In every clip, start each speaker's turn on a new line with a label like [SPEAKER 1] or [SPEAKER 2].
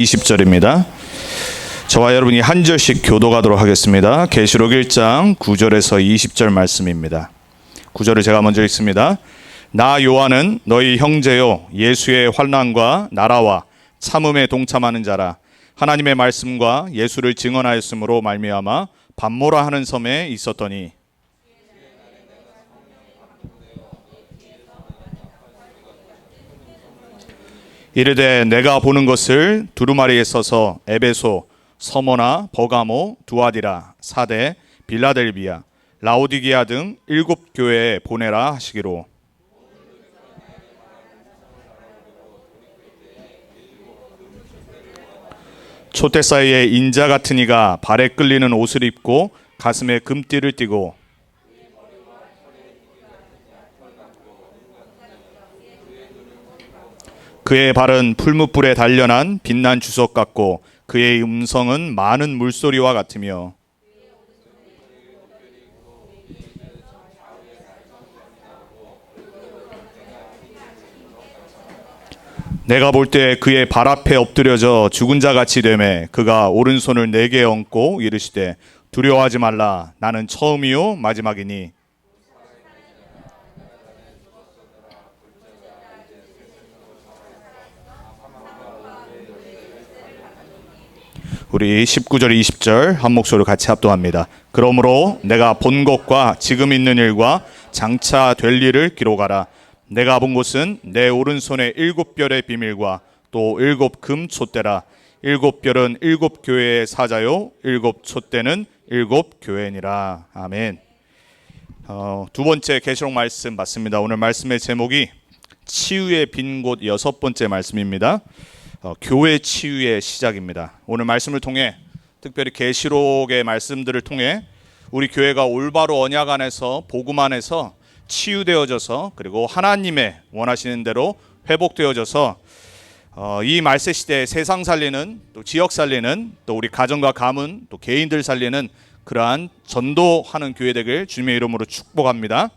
[SPEAKER 1] 20절입니다. 저와 여러분이 한 절씩 교도하도록 하겠습니다. 계시록 1장 9절에서 20절 말씀입니다. 9절을 제가 먼저 읽습니다. 나 요한은 너희 형제요 예수의 환난과 나라와 참음에 동참하는 자라. 하나님의 말씀과 예수를 증언하였으므로 말미암아 밤모라 하는 섬에 있었더니 이르되 내가 보는 것을 두루마리에 써서 에베소, 서머나, 버가모, 두아디라, 사대, 빌라델비아, 라오디게아 등 7교회에 보내라 하시기로. 촛대 사이에 인자 같은 이가 발에 끌리는 옷을 입고 가슴에 금띠를 띠고 그의 발은 풀무불에 단련한 빛난 주석 같고 그의 음성은 많은 물소리와 같으며 내가 볼 때 그의 발 앞에 엎드려져 죽은 자 같이 되매 그가 오른손을 내게 얹고 이르시되 두려워하지 말라 나는 처음이요 마지막이니 우리 19절 20절 한 목소리로 같이 합독합니다. 그러므로 내가 본 것과 지금 있는 일과 장차 될 일을 기록하라. 내가 본 것은 내 오른손에 7별의 비밀과 또 7금 촛대라. 7별은 7교회의 사자요 7촛대는 7교회니라. 아멘. 두 번째 계시록 말씀 받습니다. 오늘 말씀의 제목이 치유의 빈 곳 6번째 말씀입니다. 교회 치유의 시작입니다. 오늘 말씀을 통해 특별히 계시록의 말씀들을 통해 우리 교회가 올바로 언약 안에서 복음 안에서 치유되어져서 그리고 하나님의 원하시는 대로 회복되어져서 이 말세 시대에 세상 살리는 또 지역 살리는 또 우리 가정과 가문 또 개인들 살리는 그러한 전도하는 교회 되길 주님의 이름으로 축복합니다.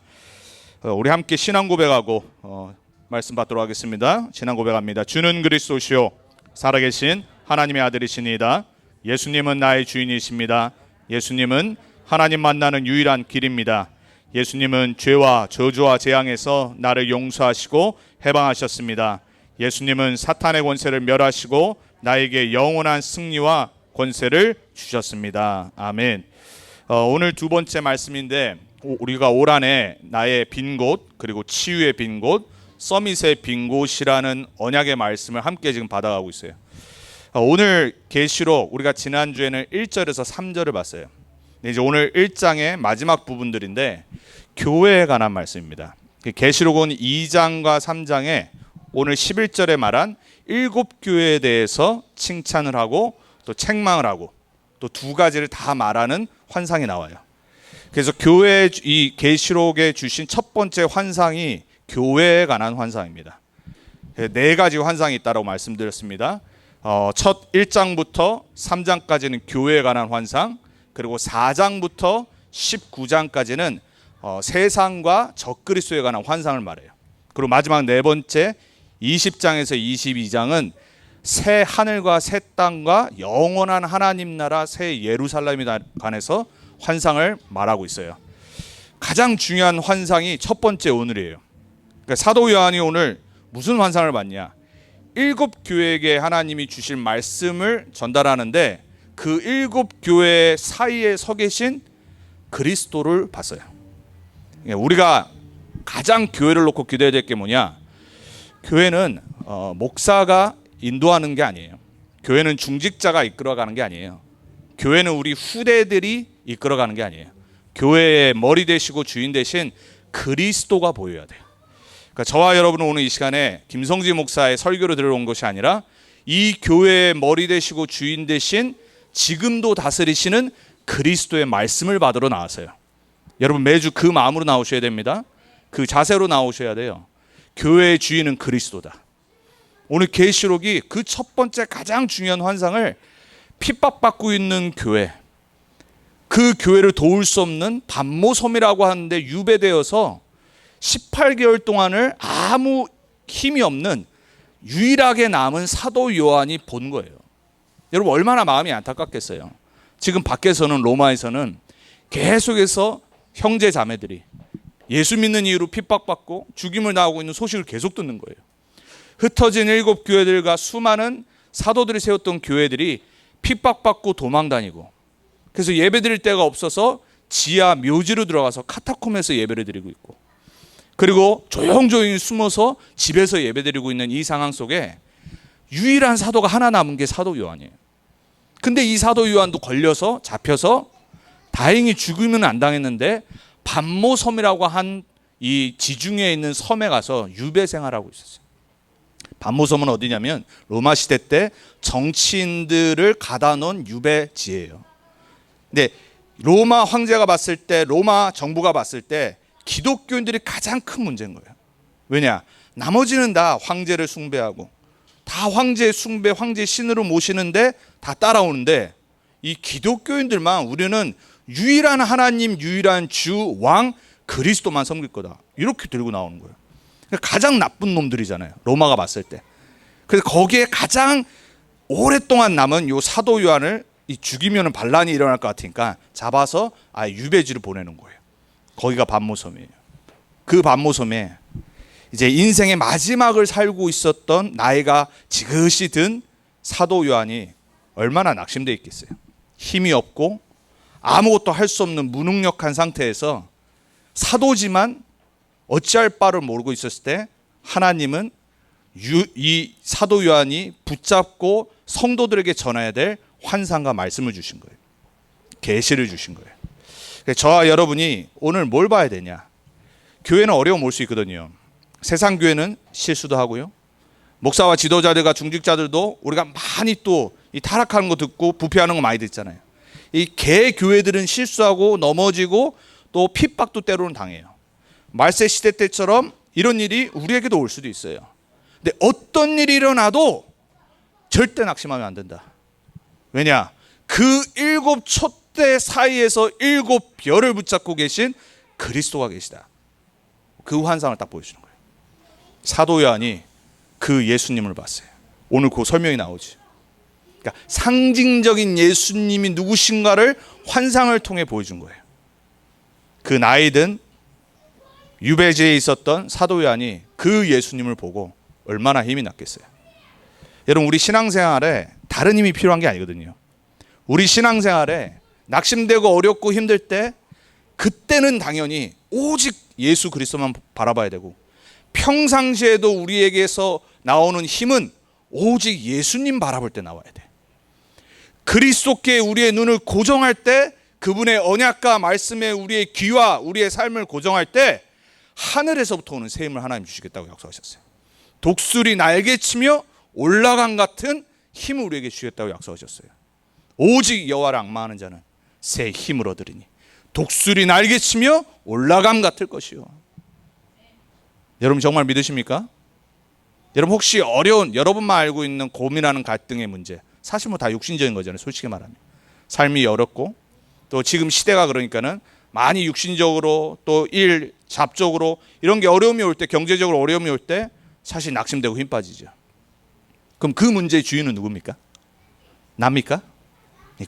[SPEAKER 1] 우리 함께 신앙 고백하고 말씀 받도록 하겠습니다. 신앙 고백합니다. 주는 그리스도시요 살아계신 하나님의 아들이시니이다. 예수님은 나의 주인이십니다. 예수님은 하나님 만나는 유일한 길입니다. 예수님은 죄와 저주와 재앙에서 나를 용서하시고 해방하셨습니다. 예수님은 사탄의 권세를 멸하시고 나에게 영원한 승리와 권세를 주셨습니다. 아멘. 오늘 두 번째 말씀인데 우리가 올 한해 나의 빈 곳 그리고 치유의 빈 곳 서밋의 빈 곳이라는 언약의 말씀을 함께 지금 받아가고 있어요. 오늘 계시록 우리가 지난주에는 1절에서 3절을 봤어요. 이제 오늘 1장의 마지막 부분들인데 교회에 관한 말씀입니다. 계시록은 2장과 3장에 오늘 11절에 말한 7교회에 대해서 칭찬을 하고 또 책망을 하고 또 두 가지를 다 말하는 환상이 나와요. 그래서 교회 이 계시록에 주신 첫 번째 환상이 교회에 관한 환상입니다. 네 가지 환상이 있다고 말씀드렸습니다. 첫 1장부터 3장까지는 교회에 관한 환상, 그리고 4장부터 19장까지는 세상과 적그리스도에 관한 환상을 말해요. 그리고 마지막 네 번째 20장에서 22장은 새 하늘과 새 땅과 영원한 하나님 나라 새 예루살렘에 관해서 환상을 말하고 있어요. 가장 중요한 환상이 첫 번째 오늘이에요. 그러니까 사도 요한이 오늘 무슨 환상을 봤냐? 7교회에게 하나님이 주실 말씀을 전달하는데 그 7교회 사이에 서 계신 그리스도를 봤어요. 우리가 가장 교회를 놓고 기도해야 될 게 뭐냐? 교회는 목사가 인도하는 게 아니에요. 교회는 중직자가 이끌어가는 게 아니에요. 교회는 우리 후대들이 이끌어가는 게 아니에요. 교회의 머리 되시고 주인 되신 그리스도가 보여야 돼요. 그러니까 저와 여러분은 오늘 이 시간에 김성지 목사의 설교를 들어온 것이 아니라 이 교회의 머리 되시고 주인 되신 지금도 다스리시는 그리스도의 말씀을 받으러 나왔어요. 여러분 매주 그 마음으로 나오셔야 됩니다. 그 자세로 나오셔야 돼요. 교회의 주인은 그리스도다. 오늘 계시록이 그 첫 번째 가장 중요한 환상을 핍박받고 있는 교회, 그 교회를 도울 수 없는 밤모섬이라고 하는데 유배되어서 18개월 동안을 아무 힘이 없는 유일하게 남은 사도 요한이 본 거예요. 여러분 얼마나 마음이 안타깝겠어요. 지금 밖에서는 로마에서는 계속해서 형제 자매들이 예수 믿는 이유로 핍박받고 죽임을 당하고 있는 소식을 계속 듣는 거예요. 흩어진 7교회들과 수많은 사도들이 세웠던 교회들이 핍박받고 도망다니고, 그래서 예배드릴 데가 없어서 지하 묘지로 들어가서 카타콤에서 예배를 드리고 있고, 그리고 조용조용히 숨어서 집에서 예배드리고 있는 이 상황 속에 유일한 사도가 하나 남은 게 사도 요한이에요. 근데 이 사도 요한도 걸려서 잡혀서 다행히 죽으면 안 당했는데 반모섬이라고 한 이 지중해에 있는 섬에 가서 유배 생활하고 있었어요. 반모섬은 어디냐면 로마 시대 때 정치인들을 가다 놓은 유배지예요. 근데 로마 황제가 봤을 때, 로마 정부가 봤을 때 기독교인들이 가장 큰 문제인 거예요. 왜냐? 나머지는 다 황제를 숭배하고 다 황제 숭배, 황제 신으로 모시는데 다 따라오는데 이 기독교인들만 우리는 유일한 하나님, 유일한 주, 왕, 그리스도만 섬길 거다. 이렇게 들고 나오는 거예요. 가장 나쁜 놈들이잖아요. 로마가 봤을 때. 그래서 거기에 가장 오랫동안 남은 요 사도 요한을 죽이면 반란이 일어날 것 같으니까 잡아서 아예 유배지로 보내는 거예요. 거기가 반모섬이에요. 그 반모섬에 이제 인생의 마지막을 살고 있었던 나이가 지긋이 든 사도 요한이 얼마나 낙심되어 있겠어요. 힘이 없고 아무것도 할 수 없는 무능력한 상태에서 사도지만 어찌할 바를 모르고 있었을 때 하나님은 이 사도 요한이 붙잡고 성도들에게 전해야 될 환상과 말씀을 주신 거예요. 계시를 주신 거예요. 저와 여러분이 오늘 뭘 봐야 되냐? 교회는 어려움 올 수 있거든요. 세상 교회는 실수도 하고요. 목사와 지도자들과 중직자들도 우리가 많이 또 이 타락하는 거 듣고 부패하는 거 많이 듣잖아요. 이 개 교회들은 실수하고 넘어지고 또 핍박도 때로는 당해요. 말세 시대 때처럼 이런 일이 우리에게도 올 수도 있어요. 근데 어떤 일이 일어나도 절대 낙심하면 안 된다. 왜냐? 그 7 촛대 사이에서 7 별을 붙잡고 계신 그리스도가 계시다. 그 환상을 딱 보여주는 거예요. 사도 요한이 그 예수님을 봤어요. 오늘 그 설명이 나오지. 그러니까 상징적인 예수님이 누구신가를 환상을 통해 보여준 거예요. 그 나이든 유배지에 있었던 사도 요한이 그 예수님을 보고 얼마나 힘이 났겠어요. 여러분, 우리 신앙생활에 다른 힘이 필요한 게 아니거든요. 우리 신앙생활에 낙심되고 어렵고 힘들 때 그때는 당연히 오직 예수 그리스도만 바라봐야 되고, 평상시에도 우리에게서 나오는 힘은 오직 예수님 바라볼 때 나와야 돼. 그리스도께 우리의 눈을 고정할 때, 그분의 언약과 말씀에 우리의 귀와 우리의 삶을 고정할 때 하늘에서부터 오는 새 힘을 하나님 주시겠다고 약속하셨어요. 독수리 날개치며 올라간 같은 힘을 우리에게 주시겠다고 약속하셨어요. 오직 여호와를 앙망하는 자는 새 힘을 얻으리니 독수리 날개치며 올라감 같을 것이요. 여러분 정말 믿으십니까? 여러분 혹시 어려운, 여러분만 알고 있는 고민하는 갈등의 문제, 사실 뭐 다 육신적인 거잖아요. 솔직히 말하면 삶이 어렵고 또 지금 시대가 그러니까는 많이 육신적으로 또 일, 잡적으로 이런 게 어려움이 올 때, 경제적으로 어려움이 올 때 사실 낙심되고 힘 빠지죠. 그럼 그 문제의 주인은 누굽니까? 납니까?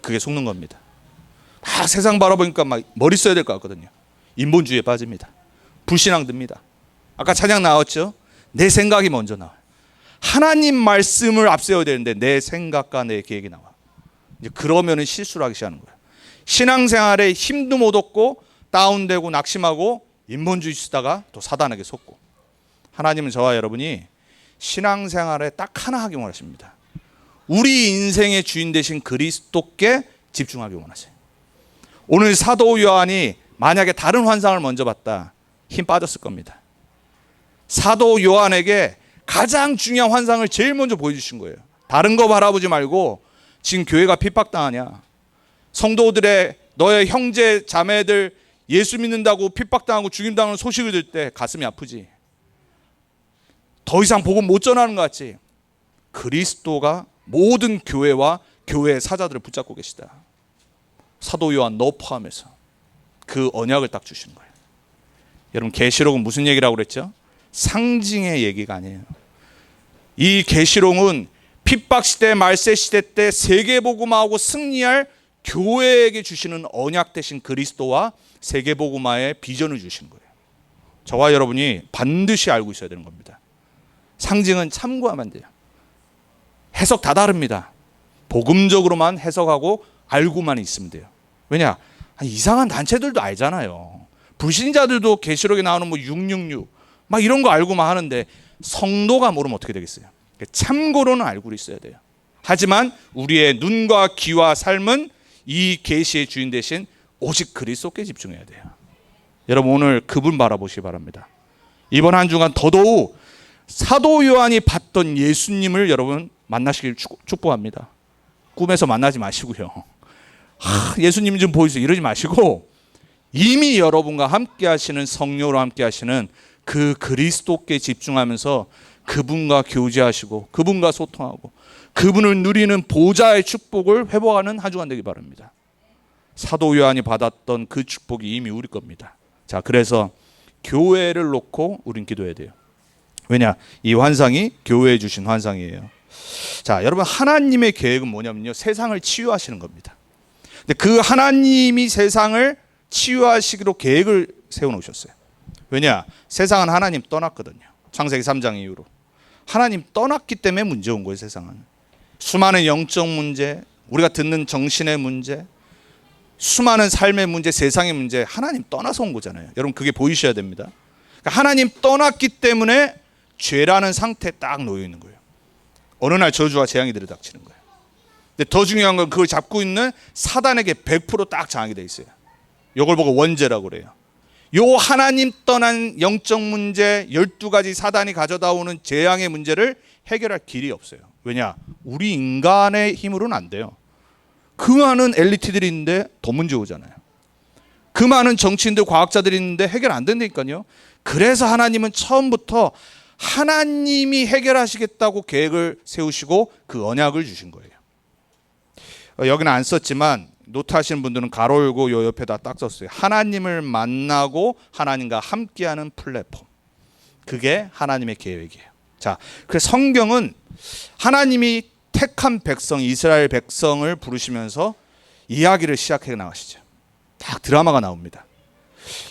[SPEAKER 1] 그게 속는 겁니다. 막 세상 바라보니까 막 머리 써야 될 것 같거든요. 인본주의에 빠집니다. 불신앙 듭니다. 아까 찬양 나왔죠? 내 생각이 먼저 나와요. 하나님 말씀을 앞세워야 되는데 내 생각과 내 계획이 나와. 이제 그러면은 실수를 하기 시작하는 거예요. 신앙생활에 힘도 못 얻고 다운되고 낙심하고 인본주의 쓰다가 또 사단에게 속고. 하나님은 저와 여러분이 신앙생활에 딱 하나 하기 원하십니다. 우리 인생의 주인 되신 그리스도께 집중하기 원하세요. 오늘 사도 요한이 만약에 다른 환상을 먼저 봤다, 힘 빠졌을 겁니다. 사도 요한에게 가장 중요한 환상을 제일 먼저 보여주신 거예요. 다른 거 바라보지 말고 지금 교회가 핍박당하냐, 성도들의 너의 형제 자매들 예수 믿는다고 핍박당하고 죽임당하는 소식을 들을 때 가슴이 아프지. 더 이상 복음 못 전하는 것 같지. 그리스도가 모든 교회와 교회의 사자들을 붙잡고 계시다. 사도 요한 너 포함해서 그 언약을 딱 주시는 거예요. 여러분 계시록은 무슨 얘기라고 그랬죠? 상징의 얘기가 아니에요. 이 계시록은 핍박시대 말세시대 때 세계복음화하고 승리할 교회에게 주시는 언약 대신 그리스도와 세계복음화의 비전을 주신 거예요. 저와 여러분이 반드시 알고 있어야 되는 겁니다. 상징은 참고하면 돼요. 해석 다 다릅니다. 복음적으로만 해석하고 알고만 있으면 돼요. 왜냐? 이상한 단체들도 알잖아요. 불신자들도 계시록에 나오는 666 막 이런 거 알고만 하는데 성도가 모르면 어떻게 되겠어요? 참고로는 알고 있어야 돼요. 하지만 우리의 눈과 귀와 삶은 이 계시의 주인 대신 오직 그리스도께 집중해야 돼요. 여러분 오늘 그분 바라보시기 바랍니다. 이번 한 주간 더더욱 사도 요한이 봤던 예수님을 여러분 만나시길 축복합니다. 꿈에서 만나지 마시고요. 예수님 좀 보여주세요 이러지 마시고 이미 여러분과 함께 하시는 성령으로 함께 하시는 그 그리스도께 집중하면서 그분과 교제하시고 그분과 소통하고 그분을 누리는 보좌의 축복을 회복하는 한 주간 되기 바랍니다. 사도 요한이 받았던 그 축복이 이미 우리 겁니다. 자, 그래서 교회를 놓고 우린 기도해야 돼요. 왜냐? 이 환상이 교회에 주신 환상이에요. 자, 여러분 하나님의 계획은 뭐냐면요, 세상을 치유하시는 겁니다. 근데 그 하나님이 세상을 치유하시기로 계획을 세워놓으셨어요. 왜냐? 세상은 하나님 떠났거든요. 창세기 3장 이후로 하나님 떠났기 때문에 문제 온 거예요. 세상은 수많은 영적 문제, 우리가 듣는 정신의 문제, 수많은 삶의 문제, 세상의 문제, 하나님 떠나서 온 거잖아요. 여러분 그게 보이셔야 됩니다. 그러니까 하나님 떠났기 때문에 죄라는 상태에 딱 놓여 있는 거예요. 어느 날 저주와 재앙이 들이닥치는 거예요. 근데 더 중요한 건 그걸 잡고 있는 사단에게 100% 장악이 돼 있어요. 이걸 보고 원죄라고 그래요. 요 하나님 떠난 영적 문제 12가지 사단이 가져다 오는 재앙의 문제를 해결할 길이 없어요. 왜냐? 우리 인간의 힘으로는 안 돼요. 그 많은 엘리트들이 있는데 더 문제 오잖아요. 그 많은 정치인들, 과학자들이 있는데 해결 안 된다니까요. 그래서 하나님은 처음부터 하나님이 해결하시겠다고 계획을 세우시고 그 언약을 주신 거예요. 여기는 안 썼지만 노트하시는 분들은 가로 열고 요 옆에다 딱 썼어요. 하나님을 만나고 하나님과 함께하는 플랫폼. 그게 하나님의 계획이에요. 자, 그래서 성경은 하나님이 택한 백성, 이스라엘 백성을 부르시면서 이야기를 시작해 나가시죠. 딱 드라마가 나옵니다.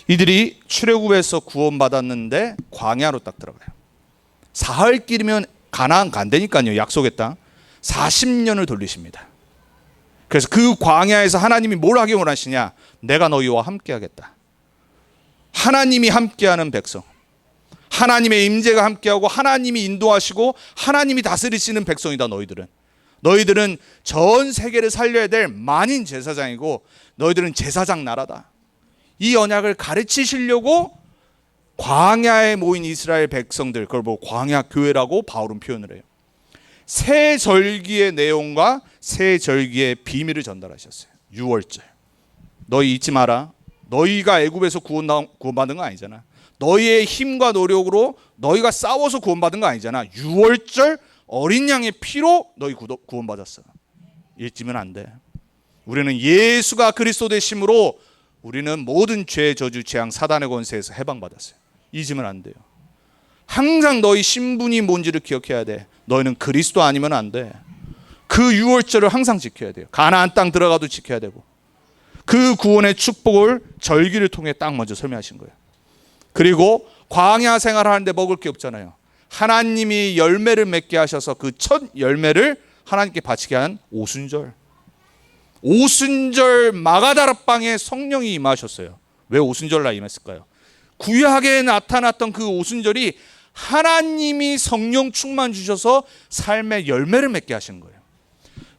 [SPEAKER 1] 이들이 출애굽에서 구원받았는데 광야로 딱 들어가요. 사흘 길이면 가나안 간다니까요. 약속의 땅. 40년을 돌리십니다. 그래서 그 광야에서 하나님이 뭘 하기 원하시냐? 내가 너희와 함께 하겠다. 하나님이 함께하는 백성, 하나님의 임재가 함께하고 하나님이 인도하시고 하나님이 다스리시는 백성이다. 너희들은 전 세계를 살려야 될 만인 제사장이고 너희들은 제사장 나라다. 이 언약을 가르치시려고 광야에 모인 이스라엘 백성들, 그걸 보고 광야 교회라고 바울은 표현을 해요. 새 절기의 내용과 새 절기의 비밀을 전달하셨어요. 6월절. 너희 잊지 마라. 너희가 애굽에서 구원받은 거 아니잖아. 너희의 힘과 노력으로 너희가 싸워서 구원받은 거 아니잖아. 6월절 어린 양의 피로 너희 구원받았어. 잊으면 안 돼. 우리는 예수가 그리스도 되심으로 우리는 모든 죄, 저주, 재앙, 사단의 권세에서 해방받았어요. 잊으면 안 돼요. 항상 너희 신분이 뭔지를 기억해야 돼. 너희는 그리스도 아니면 안 돼. 그 6월절을 항상 지켜야 돼요. 가나안 땅 들어가도 지켜야 되고. 그 구원의 축복을 절기를 통해 딱 먼저 설명하신 거예요. 그리고 광야 생활하는데 먹을 게 없잖아요. 하나님이 열매를 맺게 하셔서 그 첫 열매를 하나님께 바치게 한 오순절. 오순절 마가다락방에 성령이 임하셨어요. 왜 오순절날 임했을까요? 구약에 나타났던 그 오순절이 하나님이 성령 충만 주셔서 삶의 열매를 맺게 하신 거예요.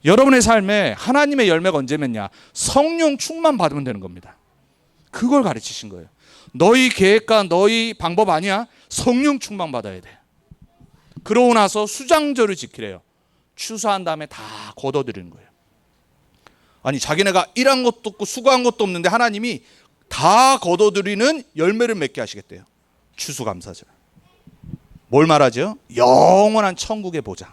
[SPEAKER 1] 여러분의 삶에 하나님의 열매가 언제 맺냐? 성령 충만 받으면 되는 겁니다. 그걸 가르치신 거예요. 너희 계획과 너희 방법 아니야. 성령 충만 받아야 돼. 그러고 나서 수장절을 지키래요. 추수한 다음에 다 걷어들이는 거예요. 아니 자기네가 일한 것도 없고 수고한 것도 없는데 하나님이 다 걷어들이는 열매를 맺게 하시겠대요. 추수감사절. 뭘 말하죠? 영원한 천국의 보장.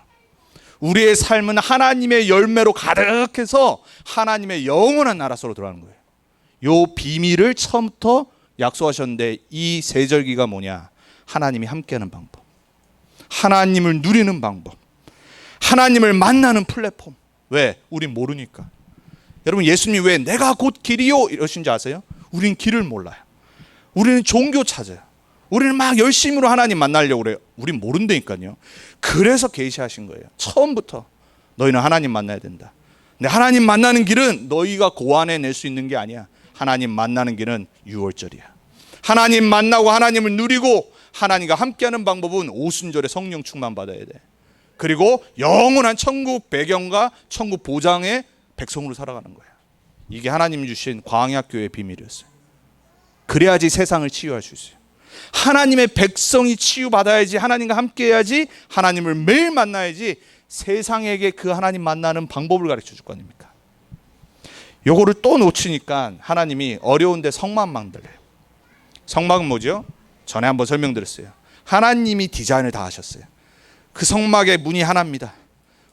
[SPEAKER 1] 우리의 삶은 하나님의 열매로 가득해서 하나님의 영원한 나라 속으로 들어가는 거예요. 요 비밀을 처음부터 약속하셨는데 이 세절기가 뭐냐? 하나님이 함께하는 방법, 하나님을 누리는 방법, 하나님을 만나는 플랫폼. 왜? 우린 모르니까. 여러분, 예수님이 왜 내가 곧 길이요 이러신지 아세요? 우린 길을 몰라요. 우리는 종교 찾아요. 우리는 막 열심으로 하나님 만나려고 그래요. 우린 모른다니까요. 그래서 계시하신 거예요. 처음부터 너희는 하나님 만나야 된다. 근데 하나님 만나는 길은 너희가 고안해낼 수 있는 게 아니야. 하나님 만나는 길은 유월절이야. 하나님 만나고 하나님을 누리고 하나님과 함께하는 방법은 오순절에 성령 충만 받아야 돼. 그리고 영원한 천국 배경과 천국 보장의 백성으로 살아가는 거야. 이게 하나님이 주신 광야교회의 비밀이었어요. 그래야지 세상을 치유할 수 있어요. 하나님의 백성이 치유받아야지, 하나님과 함께해야지, 하나님을 매일 만나야지 세상에게 그 하나님 만나는 방법을 가르쳐 줄 거 아닙니까? 요거를 또 놓치니까 하나님이 어려운데 성막 만들래요. 성막은 뭐죠? 전에 한번 설명드렸어요. 하나님이 디자인을 다 하셨어요. 그 성막의 문이 하나입니다.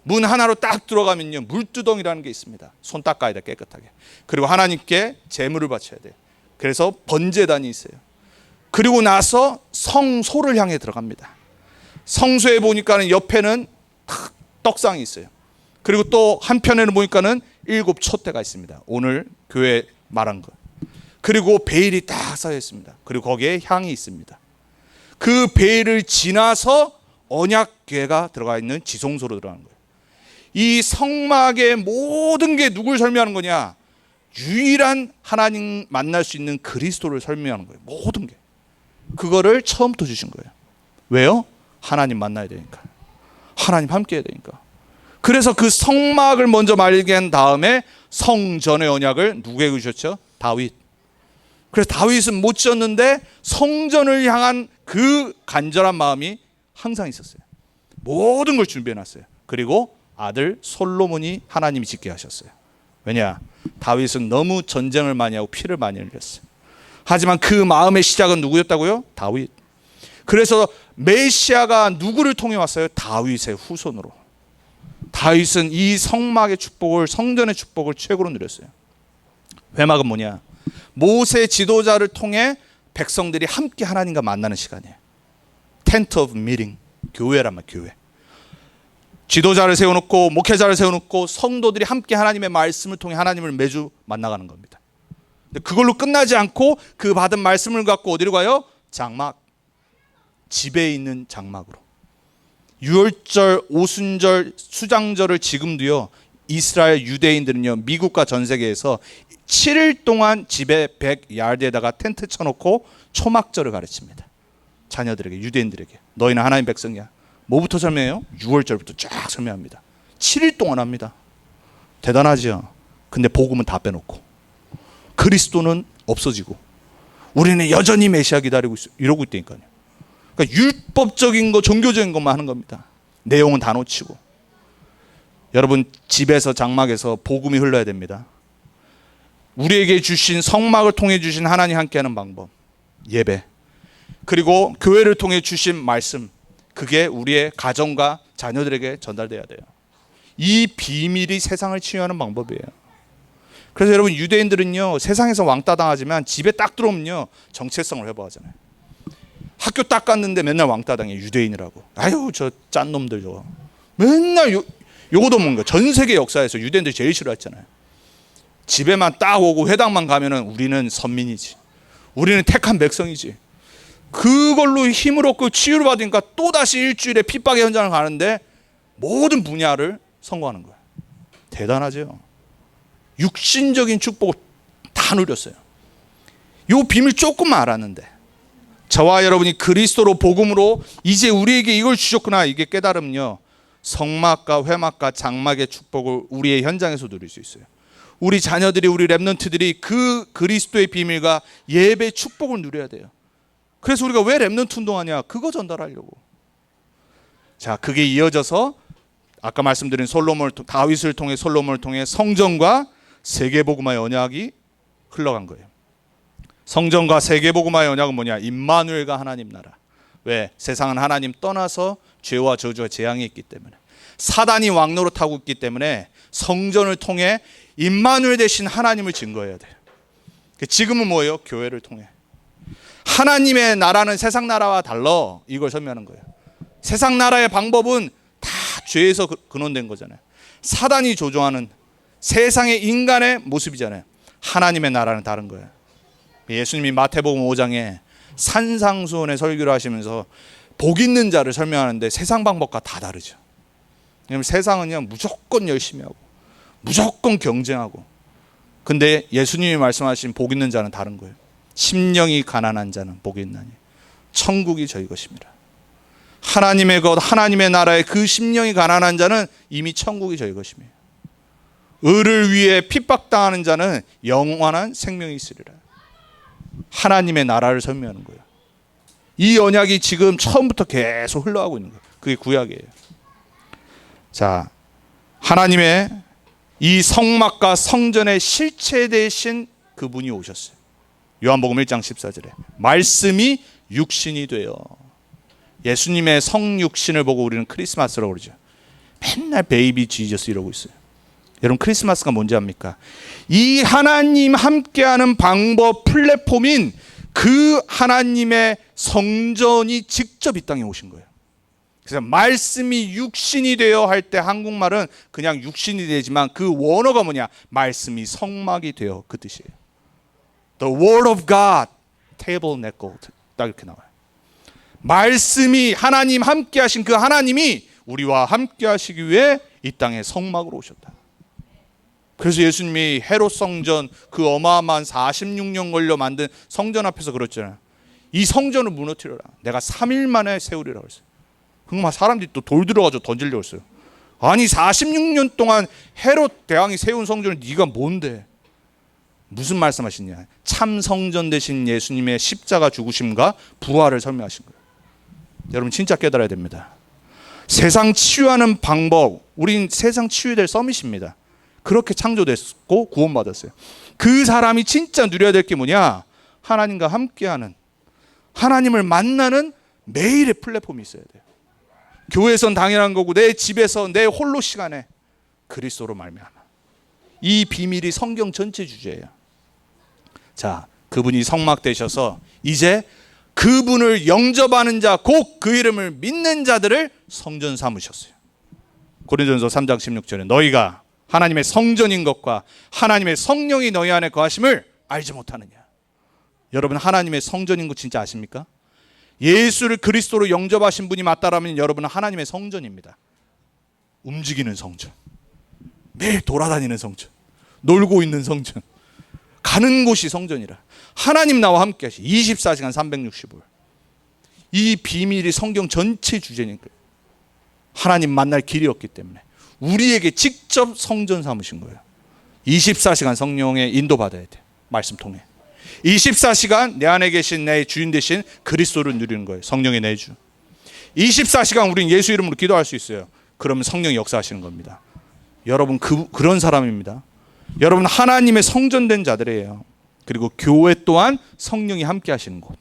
[SPEAKER 1] 문 하나로 딱 들어가면요, 물두덩이라는 게 있습니다. 손 닦아야 돼, 깨끗하게. 그리고 하나님께 제물을 바쳐야 돼요. 그래서 번제단이 있어요. 그리고 나서 성소를 향해 들어갑니다. 성소에 보니까는 옆에는 떡상이 있어요. 그리고 또 한편에는 보니까는 7 촛대가 있습니다. 오늘 교회 말한 것. 그리고 베일이 딱 쌓여 있습니다. 그리고 거기에 향이 있습니다. 그 베일을 지나서 언약궤가 들어가 있는 지성소로 들어가는 거예요. 이 성막의 모든 게 누굴 설명하는 거냐? 유일한 하나님 만날 수 있는 그리스도를 설명하는 거예요. 모든 게. 그거를 처음부터 주신 거예요. 왜요? 하나님 만나야 되니까. 하나님 함께 해야 되니까. 그래서 그 성막을 먼저 말한 다음에 성전의 언약을 누구에게 주셨죠? 다윗. 그래서 다윗은 못 지었는데 성전을 향한 그 간절한 마음이 항상 있었어요. 모든 걸 준비해놨어요. 그리고 아들 솔로몬이 하나님이 짓게 하셨어요. 왜냐? 다윗은 너무 전쟁을 많이 하고 피를 많이 흘렸어요. 하지만 그 마음의 시작은 누구였다고요? 다윗. 그래서 메시아가 누구를 통해 왔어요? 다윗의 후손으로. 다윗은 이 성막의 축복을, 성전의 축복을 최고로 누렸어요. 회막은 뭐냐? 모세 지도자를 통해 백성들이 함께 하나님과 만나는 시간이에요. 텐트 오브 미팅, 교회란 말, 교회. 지도자를 세워놓고 목회자를 세워놓고 성도들이 함께 하나님의 말씀을 통해 하나님을 매주 만나가는 겁니다. 그걸로 끝나지 않고 그 받은 말씀을 갖고 어디로 가요? 장막, 집에 있는 장막으로. 유월절, 오순절, 수장절을 지금도요, 이스라엘 유대인들은요, 미국과 전 세계에서 7일 동안 집에 100야드에다가 텐트 쳐놓고 초막절을 가르칩니다. 자녀들에게, 유대인들에게. 너희는 하나님 백성이야. 뭐부터 설명해요? 6월절부터 쫙 설명합니다. 7일 동안 합니다. 대단하죠? 근데 복음은 다 빼놓고 그리스도는 없어지고 우리는 여전히 메시아 기다리고 있어, 이러고 있다니까요. 그러니까 율법적인 거, 종교적인 것만 하는 겁니다. 내용은 다 놓치고. 여러분, 집에서 장막에서 복음이 흘러야 됩니다. 우리에게 주신 성막을 통해 주신 하나님 함께하는 방법, 예배, 그리고 교회를 통해 주신 말씀, 그게 우리의 가정과 자녀들에게 전달돼야 돼요. 이 비밀이 세상을 치유하는 방법이에요. 그래서 여러분, 유대인들은요, 세상에서 왕따 당하지만 집에 딱 들어오면요 정체성을 회복하잖아요. 학교 딱 갔는데 맨날 왕따 당해, 유대인이라고. 아유, 저 짠 놈들 저거. 맨날 요거도 뭔가 전 세계 역사에서 유대인들이 제일 싫어했잖아요. 집에만 딱 오고 회당만 가면은 우리는 선민이지, 우리는 택한 백성이지. 그걸로 힘을 얻고 치유를 받으니까 또다시 일주일에 핍박의 현장을 가는데 모든 분야를 성공하는 거예요. 대단하죠. 육신적인 축복을 다 누렸어요. 이 비밀 조금만 알았는데, 저와 여러분이 그리스도로 복음으로 이제 우리에게 이걸 주셨구나, 이게 깨달으면요, 성막과 회막과 장막의 축복을 우리의 현장에서 누릴 수 있어요. 우리 자녀들이, 우리 렘넌트들이 그 그리스도의 비밀과 예배의 축복을 누려야 돼요. 그래서 우리가 왜 렘넌트 운동하냐? 그거 전달하려고. 자, 그게 이어져서 아까 말씀드린 다윗을 통해, 솔로몬을 통해 성전과 세계복음화의 언약이 흘러간 거예요. 성전과 세계복음화의 언약은 뭐냐? 임마누엘과 하나님 나라. 왜? 세상은 하나님 떠나서 죄와 저주와 재앙이 있기 때문에, 사단이 왕노릇하고 있기 때문에 성전을 통해 임마누엘 대신 하나님을 증거해야 돼요. 지금은 뭐예요? 교회를 통해. 하나님의 나라는 세상 나라와 달라, 이걸 설명하는 거예요. 세상 나라의 방법은 다 죄에서 근원된 거잖아요. 사단이 조종하는 세상의 인간의 모습이잖아요. 하나님의 나라는 다른 거예요. 예수님이 마태복음 5장에 산상수훈의 설교를 하시면서 복 있는 자를 설명하는데 세상 방법과 다 다르죠. 왜냐하면 세상은요 무조건 열심히 하고 무조건 경쟁하고, 근데 예수님이 말씀하신 복 있는 자는 다른 거예요. 심령이 가난한 자는 복이 있나니 천국이 저희 것입니다. 하나님의 것, 하나님의 나라에 그 심령이 가난한 자는 이미 천국이 저희 것입니다. 의를 위해 핍박당하는 자는 영원한 생명이 있으리라. 하나님의 나라를 설명하는 거예요. 이 언약이 지금 처음부터 계속 흘러가고 있는 거예요. 그게 구약이에요. 자, 하나님의 이 성막과 성전의 실체 되신 그분이 오셨어요. 요한복음 1장 14절에 말씀이 육신이 되어. 예수님의 성육신을 보고 우리는 크리스마스라고 그러죠. 맨날 베이비 지저스 이러고 있어요. 여러분, 크리스마스가 뭔지 압니까? 이 하나님 함께하는 방법 플랫폼인 그 하나님의 성전이 직접 이 땅에 오신 거예요. 그래서 말씀이 육신이 되어 할 때 한국말은 그냥 육신이 되지만 그 원어가 뭐냐? 말씀이 성막이 되어, 그 뜻이에요. The word of God tabernacled, 딱 이렇게 나와요. 말씀이, 하나님 함께 하신 그 하나님이 우리와 함께 하시기 위해 이 땅에 성막으로 오셨다. 그래서 예수님이 헤롯 성전, 그 어마어마한 46년 걸려 만든 성전 앞에서 그랬잖아요. 이 성전을 무너뜨려라. 내가 3일 만에 세우리라고 했어요. 그럼 사람들이 또 돌 들어가지고 던지려고 했어요. 아니 46년 동안 헤롯 대왕이 세운 성전을 네가 뭔데? 무슨 말씀하시냐? 참 성전 되신 예수님의 십자가 죽으심과 부활을 설명하신 거예요. 여러분 진짜 깨달아야 됩니다. 세상 치유하는 방법, 우린 세상 치유될 서밋입니다. 그렇게 창조됐고 구원받았어요. 그 사람이 진짜 누려야 될 게 뭐냐? 하나님과 함께하는, 하나님을 만나는 매일의 플랫폼이 있어야 돼요. 교회에선 당연한 거고 내 집에서 내 홀로 시간에 그리스도로 말미암아. 이 비밀이 성경 전체 주제예요. 자, 그분이 성막 되셔서 이제 그분을 영접하는 자, 곧 그 이름을 믿는 자들을 성전 삼으셨어요. 고린도전서 3장 16절에 너희가 하나님의 성전인 것과 하나님의 성령이 너희 안에 거하심을 알지 못하느냐. 여러분, 하나님의 성전인 거 진짜 아십니까? 예수를 그리스도로 영접하신 분이 맞다라면 여러분은 하나님의 성전입니다. 움직이는 성전, 매일 돌아다니는 성전, 놀고 있는 성전, 가는 곳이 성전이라. 하나님 나와 함께 하시 24시간 365일. 이 비밀이 성경 전체 주제니까. 하나님 만날 길이었기 때문에 우리에게 직접 성전 삼으신 거예요. 24시간 성령의 인도받아야 돼. 말씀 통해 24시간 내 안에 계신 내 주인 되신 그리스도를 누리는 거예요. 성령의 내주. 24시간 우린 예수 이름으로 기도할 수 있어요. 그러면 성령이 역사하시는 겁니다. 여러분 그런 사람입니다. 여러분 하나님의 성전된 자들이에요. 그리고 교회 또한 성령이 함께 하시는 곳.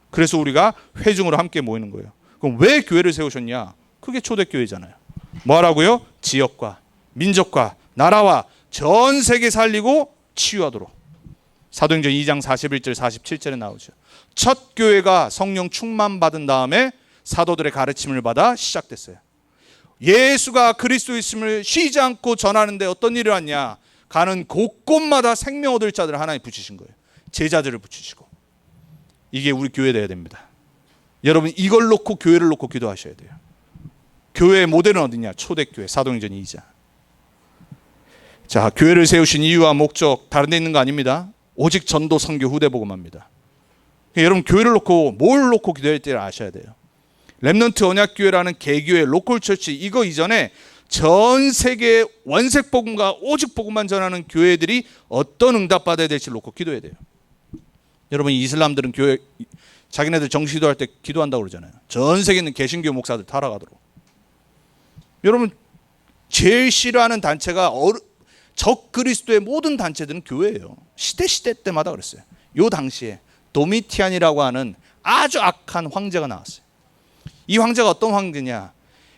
[SPEAKER 1] 그래서 우리가 회중으로 함께 모이는 거예요. 그럼 왜 교회를 세우셨냐? 그게 초대교회잖아요. 뭐라고요? 지역과 민족과 나라와 전 세계 살리고 치유하도록. 사도행전 2장 41절 47절에 나오죠. 첫 교회가 성령 충만 받은 다음에 사도들의 가르침을 받아 시작됐어요. 예수가 그리스도 있음을 쉬지 않고 전하는데 어떤 일이 왔냐? 가는 곳곳마다 생명 얻을 자들을 하나님 붙이신 거예요. 제자들을 붙이시고. 이게 우리 교회 돼야 됩니다. 여러분 이걸 놓고 교회를 놓고 기도하셔야 돼요. 교회의 모델은 어디냐? 초대교회, 사도행전 2장. 자, 교회를 세우신 이유와 목적 다른 데 있는 거 아닙니다. 오직 전도, 선교, 후대 복음합니다. 여러분 교회를 놓고 뭘 놓고 기도할 때 아셔야 돼요. 렘넌트 언약교회라는 개교회, 로컬처치, 이거 이전에 전 세계 원색 복음과 오직 복음만 전하는 교회들이 어떤 응답받아야 될지 놓고 기도해야 돼요. 여러분 이슬람들은 교회 자기네들 정식 기도할 때 기도한다고 그러잖아요. 전 세계 있는 개신교 목사들 타락하도록. 여러분 제일 싫어하는 단체가 적 그리스도의 모든 단체들은 교회예요. 시대 때마다 그랬어요. 요 당시에 도미티안이라고 하는 아주 악한 황제가 나왔어요. 이 황제가 어떤 황제냐?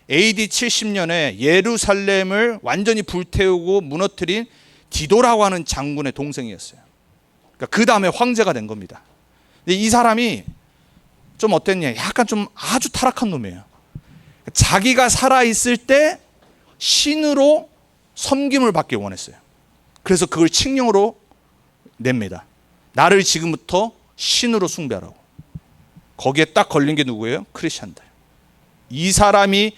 [SPEAKER 1] AD 70년에 예루살렘을 완전히 불태우고 무너뜨린 디도라고 하는 장군의 동생이었어요. 그러니까 그 다음에 황제가 된 겁니다. 근데 이 사람이 좀 어땠냐? 약간 좀 아주 타락한 놈이에요. 자기가 살아있을 때 신으로 섬김을 받길 원했어요. 그래서 그걸 칙령으로 냅니다. 나를 지금부터 신으로 숭배하라고. 거기에 딱 걸린 게 누구예요? 크리스찬들. 이 사람이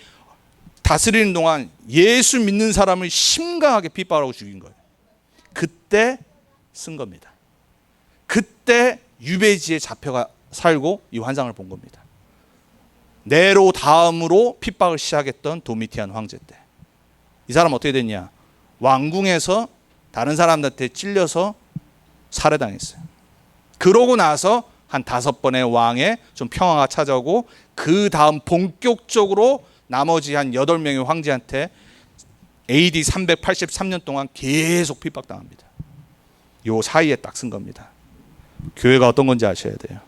[SPEAKER 1] 다스리는 동안 예수 믿는 사람을 심각하게 핍박하고 죽인 거예요. 그때 쓴 겁니다. 그때 유배지에 잡혀가 살고 이 환상을 본 겁니다. 네로 다음으로 핍박을 시작했던 도미티안 황제 때. 이 사람 어떻게 됐냐? 왕궁에서 다른 사람들한테 찔려서 살해당했어요. 그러고 나서 한 5번의 왕에 좀 평화가 찾아오고 그 다음 본격적으로 나머지 한 8명의 황제한테 AD 383년 동안 계속 핍박당합니다. 요 사이에 딱 쓴 겁니다. 교회가 어떤 건지 아셔야 돼요.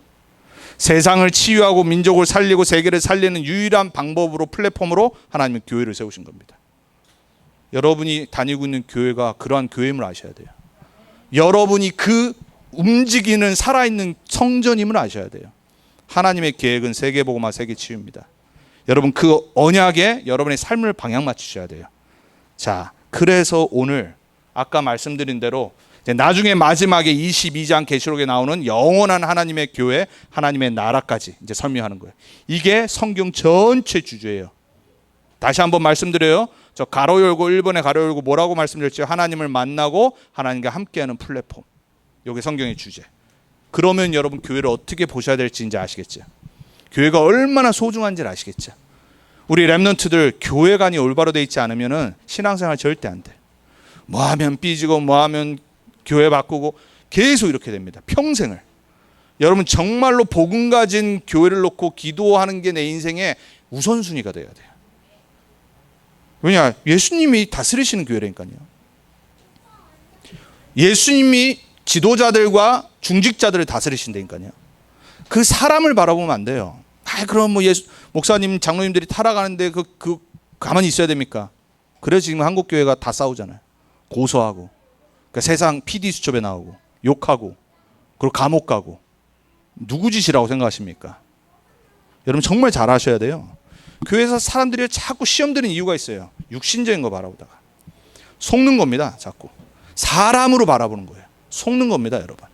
[SPEAKER 1] 세상을 치유하고 민족을 살리고 세계를 살리는 유일한 방법으로 플랫폼으로 하나님은 교회를 세우신 겁니다. 여러분이 다니고 있는 교회가 그러한 교회임을 아셔야 돼요. 여러분이 그 움직이는 살아있는 성전임을 아셔야 돼요. 하나님의 계획은 세계복음화 세계치유입니다. 여러분 그 언약에 여러분의 삶을 방향 맞추셔야 돼요. 자, 그래서 오늘 아까 말씀드린 대로 나중에 마지막에 22장 계시록에 나오는 영원한 하나님의 교회, 하나님의 나라까지 이제 설명하는 거예요. 이게 성경 전체 주제예요. 다시 한번 말씀드려요. 저 가로 열고 1번에 가로 열고 뭐라고 말씀드렸죠? 하나님을 만나고 하나님과 함께하는 플랫폼. 이게 성경의 주제. 그러면 여러분 교회를 어떻게 보셔야 될지 이제 아시겠죠? 교회가 얼마나 소중한지를 아시겠죠? 우리 렘넌트들 교회관이 올바로 돼 있지 않으면 신앙생활 절대 안 돼. 뭐 하면 삐지고 뭐 하면 교회 바꾸고 계속 이렇게 됩니다. 평생을. 여러분 정말로 복음 가진 교회를 놓고 기도하는 게 내 인생의 우선순위가 돼야 돼요. 왜냐? 예수님이 다스리시는 교회라니까요. 예수님이 지도자들과 중직자들을 다스리신다니까요. 그 사람을 바라보면 안 돼요. 그럼 뭐 목사님, 장로님들이 타락하는데 그 가만히 있어야 됩니까? 그래서 지금 한국 교회가 다 싸우잖아요. 고소하고, 그러니까 세상 PD 수첩에 나오고, 욕하고, 그리고 감옥 가고. 누구 짓이라고 생각하십니까? 여러분 정말 잘 아셔야 돼요. 교회에서 사람들이 자꾸 시험 드는 이유가 있어요. 육신적인 거 바라보다가 속는 겁니다. 자꾸 사람으로 바라보는 거예요. 속는 겁니다, 여러분.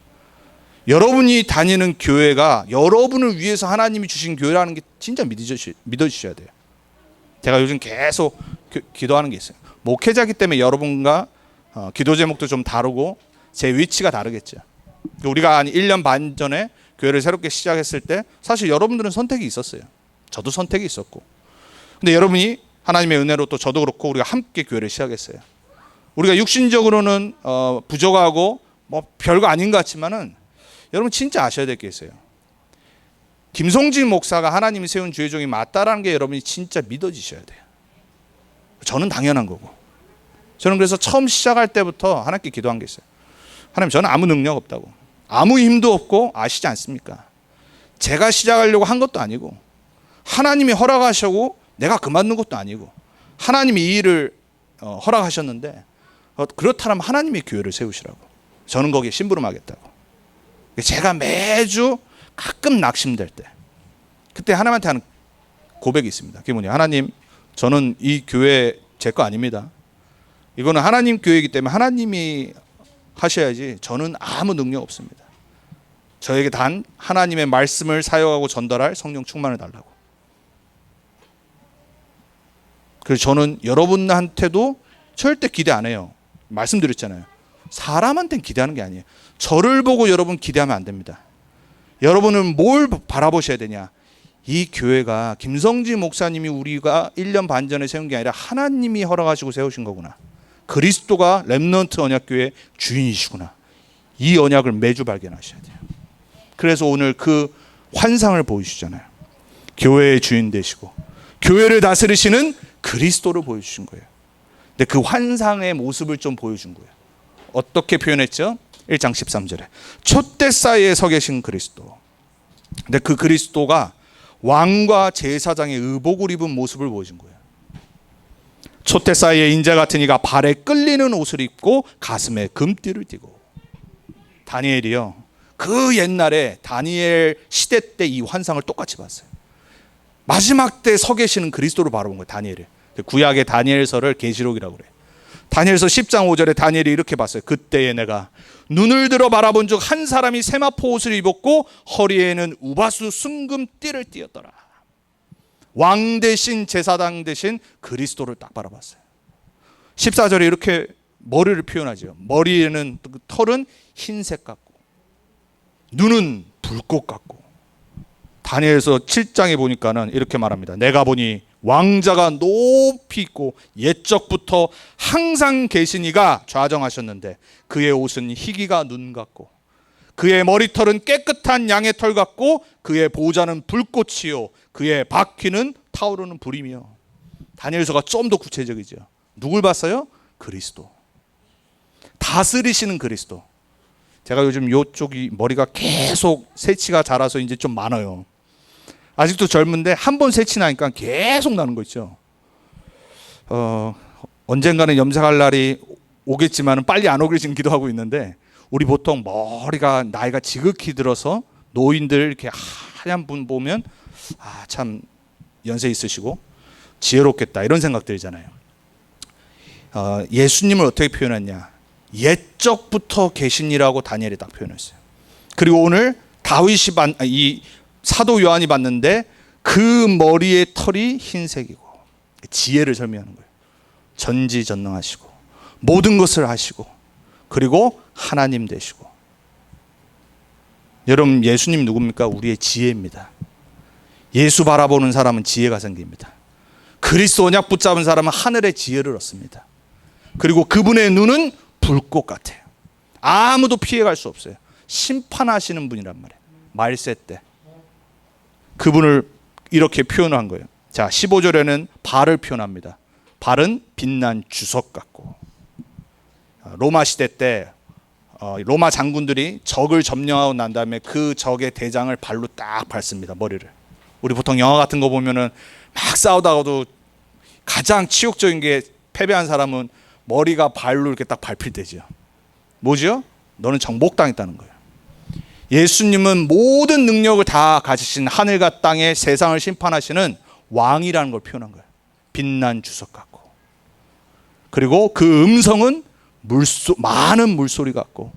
[SPEAKER 1] 여러분이 다니는 교회가 여러분을 위해서 하나님이 주신 교회라는 게 진짜 믿어주셔야 돼요. 제가 요즘 계속 기도하는 게 있어요. 목회자기 때문에 여러분과 기도 제목도 좀 다르고 제 위치가 다르겠죠. 우리가 한 1년 반 전에 교회를 새롭게 시작했을 때 사실 여러분들은 선택이 있었어요. 저도 선택이 있었고. 근데 여러분이 하나님의 은혜로 또 저도 그렇고 우리가 함께 교회를 시작했어요. 우리가 육신적으로는 부족하고 뭐 별거 아닌 것 같지만은 여러분 진짜 아셔야 될 게 있어요. 김성진 목사가 하나님이 세운 주의 종이 맞다라는 게 여러분이 진짜 믿어지셔야 돼요. 저는 당연한 거고. 저는 그래서 처음 시작할 때부터 하나님께 기도한 게 있어요. 하나님, 저는 아무 능력 없다고. 아무 힘도 없고 아시지 않습니까? 제가 시작하려고 한 것도 아니고 하나님이 허락하시고 내가 그만둔 것도 아니고 하나님이 이 일을 허락하셨는데 그렇다면 하나님의 교회를 세우시라고. 저는 거기에 심부름하겠다고. 제가 매주 가끔 낙심될 때 그때 하나님한테 하는 고백이 있습니다. 그게 뭐냐? 하나님, 저는 이 교회 제 거 아닙니다. 이거는 하나님 교회이기 때문에 하나님이 하셔야지 저는 아무 능력 없습니다. 저에게 단 하나님의 말씀을 사용하고 전달할 성령 충만을 달라고. 그래서 저는 여러분한테도 절대 기대 안 해요. 말씀드렸잖아요. 사람한테는 기대하는 게 아니에요. 저를 보고 여러분 기대하면 안 됩니다. 여러분은 뭘 바라보셔야 되냐? 이 교회가 김성진 목사님이 우리가 1년 반 전에 세운 게 아니라 하나님이 허락하시고 세우신 거구나. 그리스도가 렘넌트 언약교회의 주인이시구나. 이 언약을 매주 발견하셔야 돼요. 그래서 오늘 그 환상을 보여주시잖아요. 교회의 주인 되시고 교회를 다스리시는 그리스도를 보여주신 거예요. 근데 그 환상의 모습을 좀 보여준 거예요. 어떻게 표현했죠? 1장 13절에 촛대 사이에 서 계신 그리스도. 근데 그 그리스도가 왕과 제사장의 의복을 입은 모습을 보여준 거예요. 촛대 사이에 인자 같은 이가 발에 끌리는 옷을 입고 가슴에 금띠를 띠고. 다니엘이요, 그 옛날에 다니엘 시대 때 이 환상을 똑같이 봤어요. 마지막 때 서 계시는 그리스도를 바라본 거예요. 다니엘이. 구약의 다니엘서를 계시록이라고 그래요. 다니엘서 10장 5절에 다니엘이 이렇게 봤어요. 그때에 내가 눈을 들어 바라본 즉 한 사람이 세마포 옷을 입었고 허리에는 우바수 순금 띠를 띠었더라. 왕 대신 제사장 대신 그리스도를 딱 바라봤어요. 14절에 이렇게 머리를 표현하죠. 머리에는 털은 흰색 같고 눈은 불꽃 같고. 다니엘서 7장에 보니까는 이렇게 말합니다. 내가 보니 왕자가 높이 있고 옛적부터 항상 계신 이가 좌정하셨는데 그의 옷은 희기가 눈 같고 그의 머리털은 깨끗한 양의 털 같고 그의 보좌는 불꽃이요 그의 바퀴는 타오르는 불이며. 다니엘서가 좀 더 구체적이죠. 누굴 봤어요? 그리스도. 다스리시는 그리스도. 제가 요즘 이쪽이 머리가 계속 새치가 자라서 이제 좀 많아요. 아직도 젊은데 한 번 새치 나니까 계속 나는 거 있죠. 언젠가는 염색할 날이 오겠지만 빨리 안 오길 지금 기도하고 있는데, 우리 보통 머리가 나이가 지극히 들어서 노인들 이렇게 하얀 분 보면 참 연세 있으시고 지혜롭겠다 이런 생각 들잖아요. 예수님을 어떻게 표현했냐? 옛적부터 계신이라고 다니엘이 딱 표현했어요. 그리고 오늘 다윗이 이 사도 요한이 봤는데 그 머리의 털이 흰색이고 지혜를 설명하는 거예요. 전지전능하시고 모든 것을 하시고 그리고 하나님 되시고. 여러분, 예수님 누굽니까? 우리의 지혜입니다. 예수 바라보는 사람은 지혜가 생깁니다. 그리스도 언약 붙잡은 사람은 하늘의 지혜를 얻습니다. 그리고 그분의 눈은 불꽃 같아요. 아무도 피해갈 수 없어요. 심판하시는 분이란 말이에요. 말세 때 그분을 이렇게 표현한 거예요. 자, 15절에는 발을 표현합니다. 발은 빛난 주석 같고. 로마 시대 때 로마 장군들이 적을 점령하고 난 다음에 그 적의 대장을 발로 딱 밟습니다. 머리를. 우리 보통 영화 같은 거 보면은 막 싸우다가도 가장 치욕적인 게 패배한 사람은 머리가 발로 이렇게 딱 밟힐 때죠. 뭐죠? 너는 정복당했다는 거예요. 예수님은 모든 능력을 다 가지신 하늘과 땅의 세상을 심판하시는 왕이라는 걸 표현한 거예요. 빛난 주석 같고. 그리고 그 음성은 많은 물소리 같고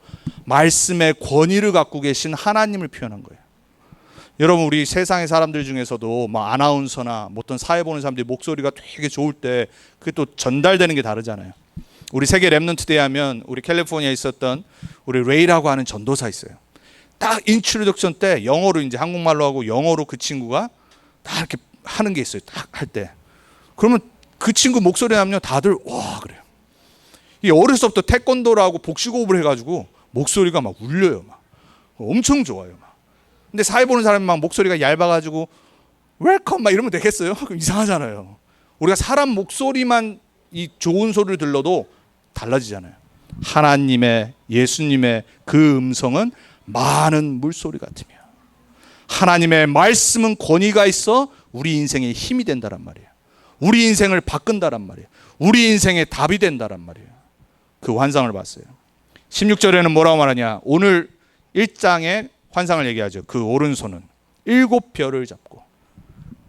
[SPEAKER 1] 말씀의 권위를 갖고 계신 하나님을 표현한 거예요. 여러분, 우리 세상의 사람들 중에서도 막 아나운서나 어떤 사회 보는 사람들이 목소리가 되게 좋을 때 그게 또 전달되는 게 다르잖아요. 우리 세계 랩넌트 대회 하면 우리 캘리포니아에 있었던 우리 레이라고 하는 전도사 있어요. 딱 인트로덕션 때 영어로 이제 한국말로 하고 영어로 그 친구가 딱 이렇게 하는 게 있어요. 딱 할 때. 그러면 그 친구 목소리 나면 다들 와 그래요. 이 어렸을 때부터 태권도라고 복식호흡을 해가지고 목소리가 막 울려요. 막 엄청 좋아요. 막. 근데 사회 보는 사람이 막 목소리가 얇아가지고 웰컴 막 이러면 되겠어요? 그럼 이상하잖아요. 우리가 사람 목소리만 이 좋은 소리를 들러도 달라지잖아요. 하나님의 예수님의 그 음성은 많은 물소리 같으며 하나님의 말씀은 권위가 있어 우리 인생에 힘이 된다란 말이에요. 우리 인생을 바꾼다란 말이에요. 우리 인생의 답이 된다란 말이에요. 그 환상을 봤어요. 16절에는 뭐라고 말하냐? 오늘 1장의 환상을 얘기하죠. 그 오른손은 7별을 잡고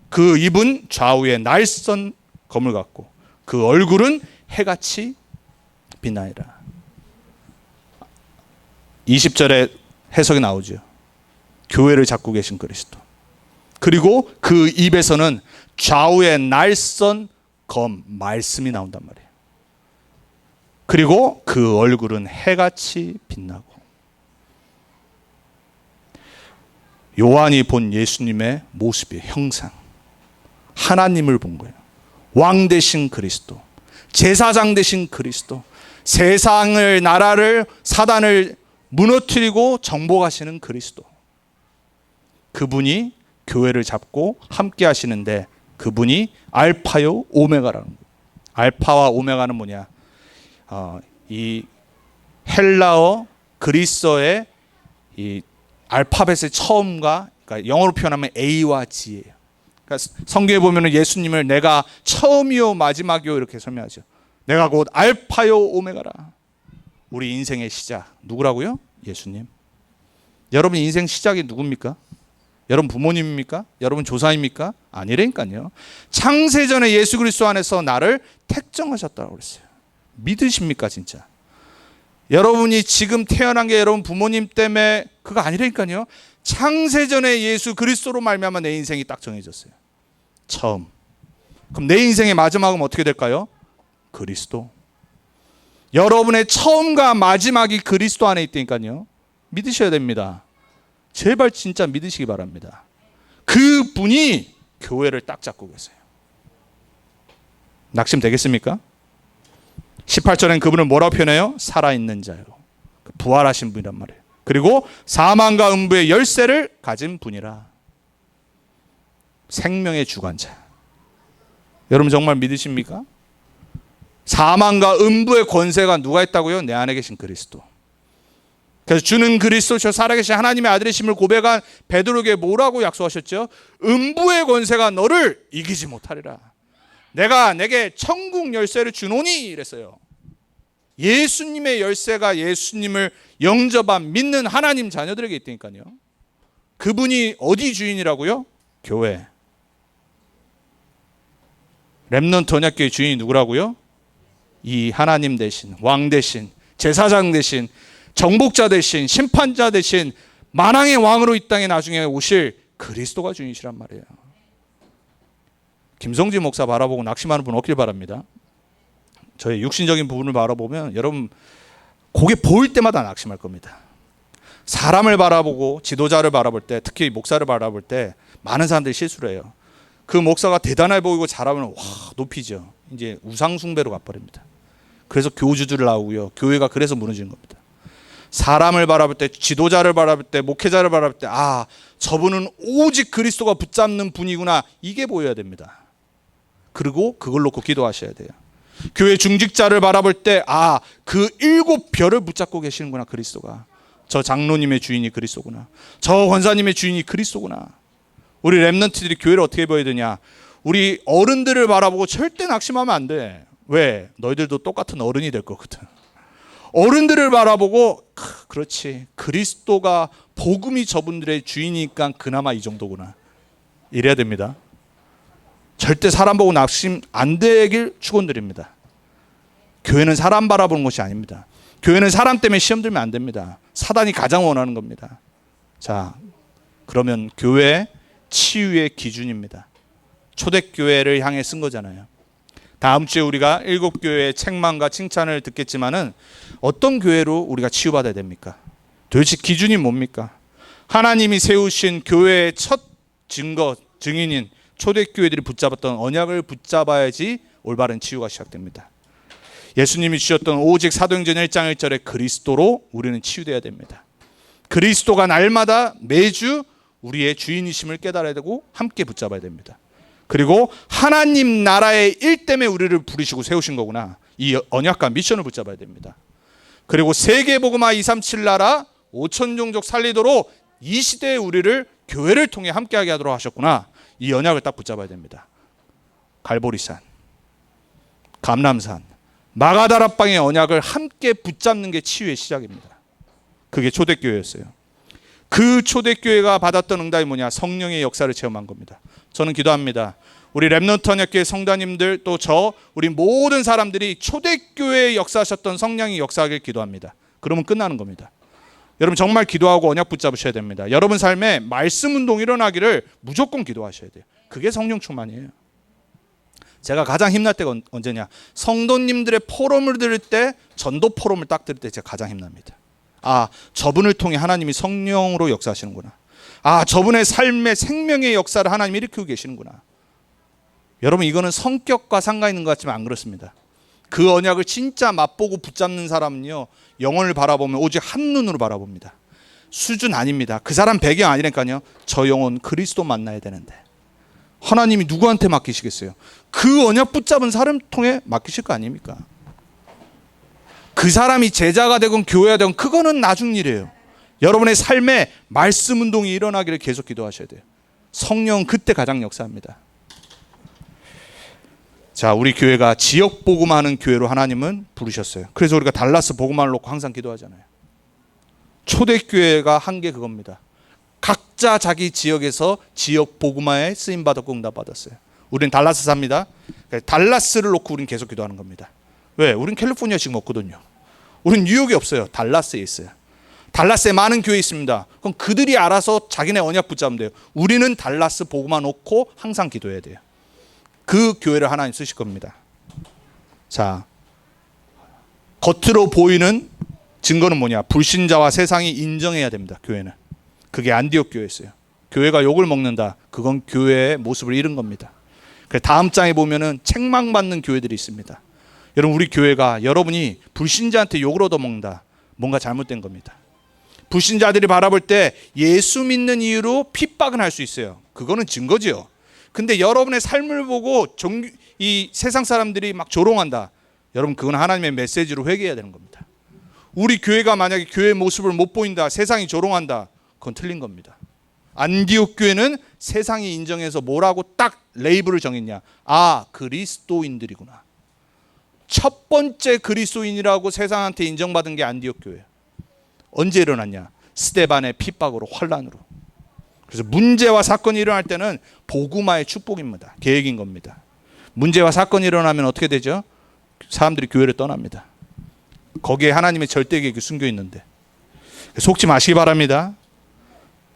[SPEAKER 1] 그 입은 좌우에 날선 검을 갖고 그 얼굴은 해같이 빛나니라. 20절에 해석이 나오죠. 교회를 잡고 계신 그리스도. 그리고 그 입에서는 좌우에 날선 검, 말씀이 나온단 말이에요. 그리고 그 얼굴은 해같이 빛나고. 요한이 본 예수님의 모습의 형상, 하나님을 본 거예요. 왕 되신 그리스도, 제사장 되신 그리스도, 세상을, 나라를, 사단을 무너뜨리고 정복하시는 그리스도. 그분이 교회를 잡고 함께 하시는데 그분이 알파요 오메가라는 거예요. 알파와 오메가는 뭐냐? 이 헬라어, 그리스어의 이 알파벳의 처음과, 그러니까 영어로 표현하면 A와 G예요. 그러니까 성경에 보면은 예수님을 내가 처음이요 마지막이요 이렇게 설명하죠. 내가 곧 알파요 오메가라. 우리 인생의 시작 누구라고요? 예수님. 여러분 인생 시작이 누굽니까? 여러분 부모님입니까? 여러분 조상입니까? 아니라니까요. 창세전에 예수 그리스도 안에서 나를 택정하셨다고 그랬어요. 믿으십니까 진짜? 여러분이 지금 태어난 게 여러분 부모님 때문에 그거 아니라니까요. 창세전에 예수 그리스도로 말미암아 내 인생이 딱 정해졌어요. 처음. 그럼 내 인생의 마지막은 어떻게 될까요? 그리스도. 여러분의 처음과 마지막이 그리스도 안에 있다니까요. 믿으셔야 됩니다. 제발 진짜 믿으시기 바랍니다. 그분이 교회를 딱 잡고 계세요. 낙심 되겠습니까? 18절엔 그분을 뭐라고 표현해요? 살아있는 자요. 부활하신 분이란 말이에요. 그리고 사망과 음부의 열쇠를 가진 분이라. 생명의 주관자. 여러분 정말 믿으십니까? 사망과 음부의 권세가 누가 있다고요? 내 안에 계신 그리스도. 그래서 주는 그리스도 저 살아계신 하나님의 아들이심을 고백한 베드로에게 뭐라고 약속하셨죠? 음부의 권세가 너를 이기지 못하리라. 내가 내게 천국 열쇠를 주노니 이랬어요. 예수님의 열쇠가 예수님을 영접한 믿는 하나님 자녀들에게 있다니까요. 그분이 어디 주인이라고요? 교회. 렘넌트 언약교회 주인이 누구라고요? 이 하나님 대신, 왕 대신, 제사장 대신, 정복자 대신, 심판자 대신 만왕의 왕으로 이 땅에 나중에 오실 그리스도가 주인이시란 말이에요. 김성진 목사 바라보고 낙심하는 분 없길 바랍니다. 저의 육신적인 부분을 바라보면 여러분 고개 보일 때마다 낙심할 겁니다. 사람을 바라보고 지도자를 바라볼 때, 특히 목사를 바라볼 때 많은 사람들이 실수를 해요. 그 목사가 대단해 보이고 잘하면 와 높이죠. 이제 우상 숭배로 가버립니다. 그래서 교주들 나오고요. 교회가 그래서 무너지는 겁니다. 사람을 바라볼 때, 지도자를 바라볼 때, 목회자를 바라볼 때, 아 저분은 오직 그리스도가 붙잡는 분이구나, 이게 보여야 됩니다. 그리고 그걸 놓고 기도하셔야 돼요. 교회 중직자를 바라볼 때, 아 그 7별을 붙잡고 계시는구나, 그리스도가. 저 장로님의 주인이 그리스도구나, 저 권사님의 주인이 그리스도구나. 우리 렘넌트들이 교회를 어떻게 보여야 되냐? 우리 어른들을 바라보고 절대 낙심하면 안 돼. 왜? 너희들도 똑같은 어른이 될 거거든. 어른들을 바라보고 그렇지, 그리스도가 복음이 저분들의 주인이니까 그나마 이 정도구나, 이래야 됩니다. 절대 사람 보고 낙심 안 되길 축원드립니다. 교회는 사람 바라보는 것이 아닙니다. 교회는 사람 때문에 시험 들면 안 됩니다. 사단이 가장 원하는 겁니다. 자, 그러면 교회 치유의 기준입니다. 초대교회를 향해 쓴 거잖아요. 다음 주에 우리가 7교회의 책망과 칭찬을 듣겠지만은 어떤 교회로 우리가 치유받아야 됩니까? 도대체 기준이 뭡니까? 하나님이 세우신 교회의 첫 증인인 초대교회들이 붙잡았던 언약을 붙잡아야지 올바른 치유가 시작됩니다. 예수님이 주셨던 오직 사도행전 1장 1절에 그리스도로 우리는 치유돼야 됩니다. 그리스도가 날마다 매주 우리의 주인이심을 깨달아야 되고 함께 붙잡아야 됩니다. 그리고 하나님 나라의 일 때문에 우리를 부르시고 세우신 거구나, 이 언약과 미션을 붙잡아야 됩니다. 그리고 세계복음화 237 나라 5천 종족 살리도록 이 시대에 우리를 교회를 통해 함께하게 하도록 하셨구나, 이 언약을 딱 붙잡아야 됩니다. 갈보리산, 감람산, 마가다락방의 언약을 함께 붙잡는 게 치유의 시작입니다. 그게 초대교회였어요. 그 초대교회가 받았던 응답이 뭐냐? 성령의 역사를 체험한 겁니다. 저는 기도합니다. 우리 렘넌트 언약교회 성도님들, 또 우리 모든 사람들이 초대교회에 역사하셨던 성령이 역사하길 기도합니다. 그러면 끝나는 겁니다. 여러분 정말 기도하고 언약 붙잡으셔야 됩니다. 여러분 삶에 말씀 운동이 일어나기를 무조건 기도하셔야 돼요. 그게 성령 충만이에요. 제가 가장 힘날 때가 언제냐? 성도님들의 포럼을 들을 때, 전도 포럼을 딱 들을 때 제가 가장 힘납니다. 아, 저분을 통해 하나님이 성령으로 역사하시는구나. 아, 저분의 삶의 생명의 역사를 하나님이 일으키고 계시는구나. 여러분 이거는 성격과 상관있는 것 같지만 안 그렇습니다. 그 언약을 진짜 맛보고 붙잡는 사람은요, 영혼을 바라보면 오직 한눈으로 바라봅니다. 수준 아닙니다. 그 사람 배경 아니라니까요. 저 영혼 그리스도 만나야 되는데 하나님이 누구한테 맡기시겠어요? 그 언약 붙잡은 사람 통해 맡기실 거 아닙니까? 그 사람이 제자가 되건 교회가 되건 그거는 나중 일이에요. 여러분의 삶에 말씀 운동이 일어나기를 계속 기도하셔야 돼요. 성령은 그때 가장 역사합니다. 자, 우리 교회가 지역 복음하는 교회로 하나님은 부르셨어요. 그래서 우리가 달라스 복음화를 놓고 항상 기도하잖아요. 초대교회가 한 게 그겁니다. 각 각자 자기 지역에서 지역 복음화에 쓰임 받았고 응답 받았어요. 우린 달라스 삽니다. 달라스를 놓고 우린 계속 기도하는 겁니다. 왜? 우린 캘리포니아식 없거든요. 우린 뉴욕이 없어요. 달라스에 있어요. 달라스에 많은 교회 있습니다. 그럼 그들이 알아서 자기네 언약 붙잡으면 돼요. 우리는 달라스 복음화 놓고 항상 기도해야 돼요. 그 교회를 하나님 쓰실 겁니다. 자, 겉으로 보이는 증거는 뭐냐? 불신자와 세상이 인정해야 됩니다. 교회는. 그게 안디옥 교회였어요. 교회가 욕을 먹는다. 그건 교회의 모습을 잃은 겁니다. 그래서 다음 장에 보면은 책망받는 교회들이 있습니다. 여러분, 우리 교회가 여러분이 불신자한테 욕을 얻어먹는다. 뭔가 잘못된 겁니다. 불신자들이 바라볼 때 예수 믿는 이유로 핍박은 할 수 있어요. 그거는 증거지요. 근데 여러분의 삶을 보고 이 세상 사람들이 막 조롱한다. 여러분, 그건 하나님의 메시지로 회개해야 되는 겁니다. 우리 교회가 만약에 교회의 모습을 못 보인다, 세상이 조롱한다, 그건 틀린 겁니다. 안디옥 교회는 세상이 인정해서 뭐라고 딱 레이블을 정했냐? 아, 그리스도인들이구나. 첫 번째 그리스도인이라고 세상한테 인정받은 게 안디옥 교회예요. 언제 일어났냐? 스데반의 핍박으로, 환란으로. 그래서 문제와 사건이 일어날 때는 복음화의 축복입니다. 계획인 겁니다. 문제와 사건이 일어나면 어떻게 되죠? 사람들이 교회를 떠납니다. 거기에 하나님의 절대 계획이 숨겨 있는데 속지 마시기 바랍니다.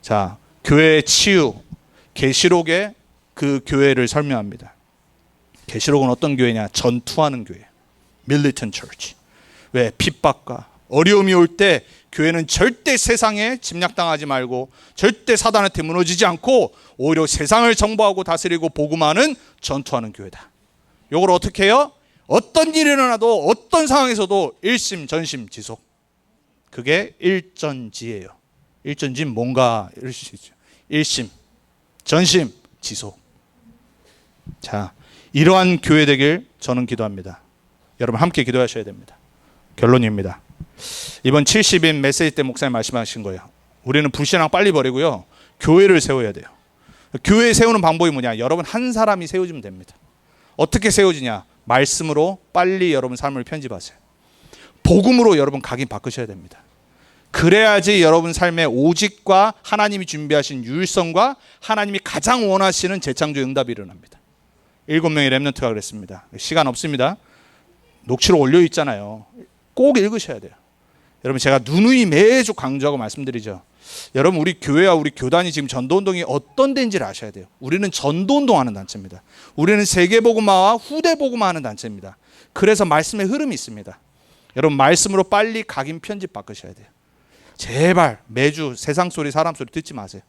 [SPEAKER 1] 자, 교회의 치유, 계시록에 그 교회를 설명합니다. 계시록은 어떤 교회냐? 전투하는 교회, militant church. 왜? 핍박과 어려움이 올 때 교회는 절대 세상에 침략당하지 말고 절대 사단한테 무너지지 않고 오히려 세상을 정복하고 다스리고 복음하는 전투하는 교회다. 이걸 어떻게 해요? 어떤 일이 일어나도 어떤 상황에서도 일심 전심 지속. 그게 일전지예요. 일전지 뭔가 이러시죠. 일심 전심 지속. 자, 이러한 교회 되길 저는 기도합니다. 여러분 함께 기도하셔야 됩니다. 결론입니다. 이번 70인 메시지 때 목사님 말씀하신 거예요. 우리는 불신앙 빨리 버리고요, 교회를 세워야 돼요. 교회 세우는 방법이 뭐냐? 여러분 한 사람이 세워지면 됩니다. 어떻게 세워지냐? 말씀으로 빨리 여러분 삶을 편집하세요. 복음으로 여러분 각인 바꾸셔야 됩니다. 그래야지 여러분 삶의 오직과 하나님이 준비하신 유일성과 하나님이 가장 원하시는 재창조 응답이 일어납니다. 7명의 렘넌트가 그랬습니다. 시간 없습니다. 녹취록 올려 있잖아요. 꼭 읽으셔야 돼요. 여러분, 제가 누누이 매주 강조하고 말씀드리죠. 여러분, 우리 교회와 우리 교단이 지금 전도운동이 어떤 데인지를 아셔야 돼요. 우리는 전도운동하는 단체입니다. 우리는 세계복음화와 후대복음화하는 단체입니다. 그래서 말씀의 흐름이 있습니다. 여러분, 말씀으로 빨리 각인 편집 바꾸셔야 돼요. 제발 매주 세상 소리 사람 소리 듣지 마세요.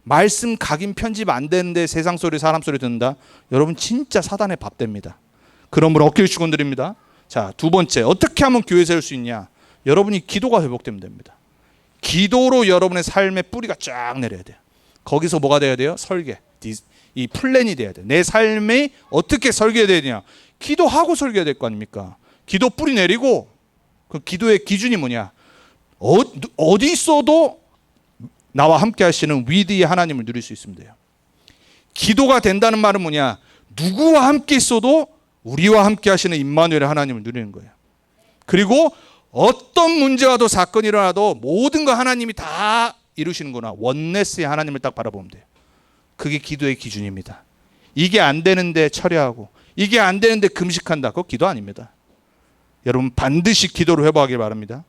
[SPEAKER 1] 말씀 각인 편집 안 되는데 세상 소리 사람 소리 듣는다? 여러분 진짜 사단의 밥 됩니다. 그러므로 어깨를 축원드립니다. 자, 두 번째, 어떻게 하면 교회 세울 수 있냐? 여러분이 기도가 회복되면 됩니다. 기도로 여러분의 삶의 뿌리가 쫙 내려야 돼요. 거기서 뭐가 돼야 돼요? 설계, 이 플랜이 돼야 돼요. 내 삶이 어떻게 설계돼야 되냐? 기도하고 설계해야 될 거 아닙니까? 기도 뿌리 내리고, 그 기도의 기준이 뭐냐? 어디 있어도 나와 함께 하시는 위대의 하나님을 누릴 수 있으면 돼요. 기도가 된다는 말은 뭐냐? 누구와 함께 있어도 우리와 함께 하시는 임마누엘의 하나님을 누리는 거예요. 그리고 어떤 문제와도 사건이 일어나도 모든 거 하나님이 다 이루시는구나. 원네스의 하나님을 딱 바라보면 돼요. 그게 기도의 기준입니다. 이게 안 되는데 철회하고, 이게 안 되는데 금식한다. 그거 기도 아닙니다. 여러분 반드시 기도로 회복하길 바랍니다.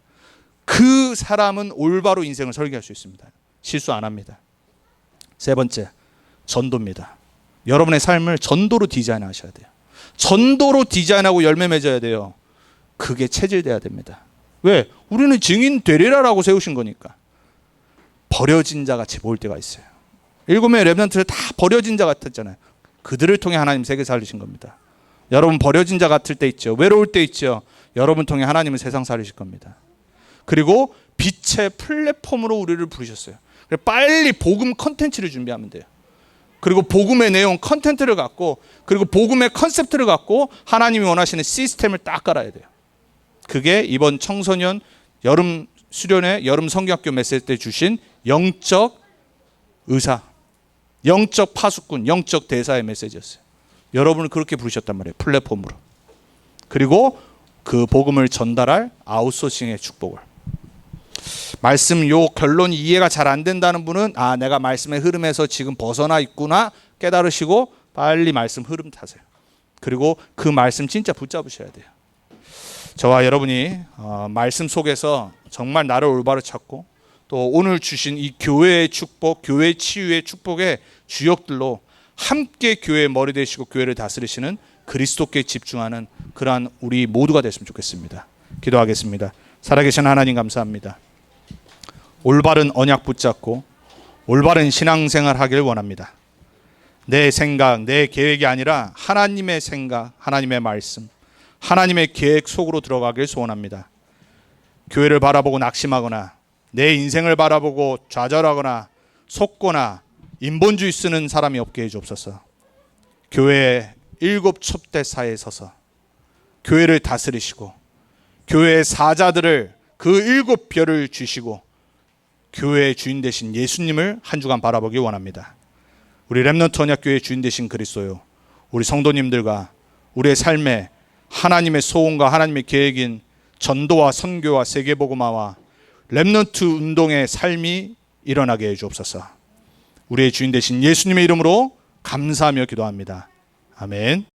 [SPEAKER 1] 그 사람은 올바로 인생을 설계할 수 있습니다. 실수 안 합니다. 세 번째, 전도입니다. 여러분의 삶을 전도로 디자인하셔야 돼요. 전도로 디자인하고 열매 맺어야 돼요. 그게 체질돼야 됩니다. 왜? 우리는 증인 되리라라고 세우신 거니까. 버려진 자 같이 보일 때가 있어요. 7명의 렘넌트를 다 버려진 자 같았잖아요. 그들을 통해 하나님 세계 살리신 겁니다. 여러분 버려진 자 같을 때 있죠. 외로울 때 있죠. 여러분 통해 하나님은 세상 살리실 겁니다. 그리고 빛의 플랫폼으로 우리를 부르셨어요. 빨리 복음 컨텐츠를 준비하면 돼요. 그리고 복음의 내용 컨텐츠를 갖고, 그리고 복음의 컨셉트를 갖고 하나님이 원하시는 시스템을 딱 깔아야 돼요. 그게 이번 청소년 여름 수련회 여름 성경학교 메시지 때 주신 영적 의사, 영적 파수꾼, 영적 대사의 메시지였어요. 여러분을 그렇게 부르셨단 말이에요. 플랫폼으로. 그리고 그 복음을 전달할 아웃소싱의 축복을. 말씀 요 결론이 이해가 잘 안 된다는 분은 내가 말씀의 흐름에서 지금 벗어나 있구나 깨달으시고 빨리 말씀 흐름 타세요. 그리고 그 말씀 진짜 붙잡으셔야 돼요. 저와 여러분이 말씀 속에서 정말 나를 올바로 찾고 또 오늘 주신 이 교회의 축복, 교회 치유의 축복의 주역들로 함께 교회의 머리 되시고 교회를 다스리시는 그리스도께 집중하는 그러한 우리 모두가 됐으면 좋겠습니다. 기도하겠습니다. 살아계신 하나님 감사합니다. 올바른 언약 붙잡고 올바른 신앙생활 하길 원합니다. 내 생각, 내 계획이 아니라 하나님의 생각, 하나님의 말씀, 하나님의 계획 속으로 들어가길 소원합니다. 교회를 바라보고 낙심하거나 내 인생을 바라보고 좌절하거나 속거나 인본주의 쓰는 사람이 없게 해주옵소서. 교회의 7 촛대사에 서서 교회를 다스리시고 교회의 사자들을 그 7 별을 주시고 교회의 주인 되신 예수님을 한 주간 바라보기 원합니다. 우리 렘넌트 언약교회의 주인 되신 그리스도요, 우리 성도님들과 우리의 삶에 하나님의 소원과 하나님의 계획인 전도와 선교와 세계복음화와 렘넌트 운동의 삶이 일어나게 해 주옵소서. 우리의 주인 되신 예수님의 이름으로 감사하며 기도합니다. 아멘.